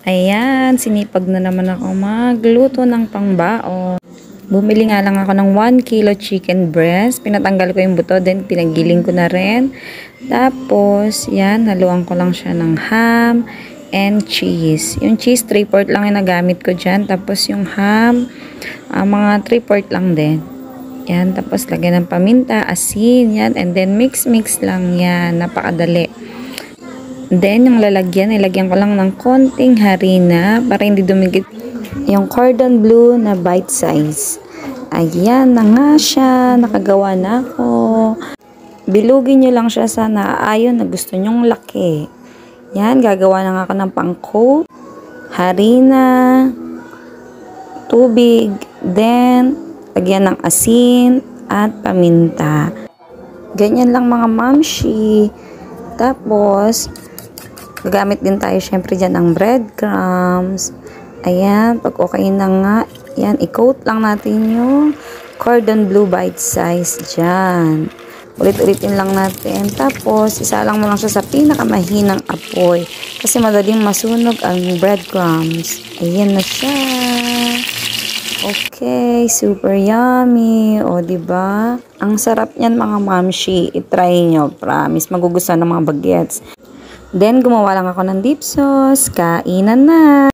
Ayan, sinipag na naman ako magluto ng pangbaon. Bumili nga lang ako ng 1 kilo chicken breast. Pinatanggal ko yung buto, then pinagiling ko na rin. Tapos, yan, haluan ko lang siya ng ham and cheese. Yung cheese, 3/4 lang yung nagamit ko dyan. Tapos yung ham, mga 3/4 lang din. Yan, tapos lagyan ng paminta, asin, yan. And then mix-mix lang yan. Napakadali. Then, yung lalagyan, ilagyan ko lang ng konting harina para hindi dumikit yung cordon bleu na bite size. Ayan na nga siya. Nakagawa na ako. Bilugin nyo lang siya sa naayon na gusto nyong laki. Yan, gagawa na nga ako ng pang-coat, harina, tubig, then, lagyan ng asin at paminta. Ganyan lang mga mamshi. Tapos, gagamit din tayo syempre dyan ng breadcrumbs. Ayan, pag okay na nga, yan, i-coat lang natin yung cordon bleu bite size dyan. Ulit-ulitin lang natin. Tapos, isalang mo lang siya sa pinakamahinang apoy. Kasi madaling masunog ang breadcrumbs. Ayan na siya. Okay, super yummy. O, diba? Ang sarap niyan mga mamshi. I-try nyo. Promise, magugustuhan ng mga bagets. Then, gumawa lang ako ng dip sauce. Kainan na!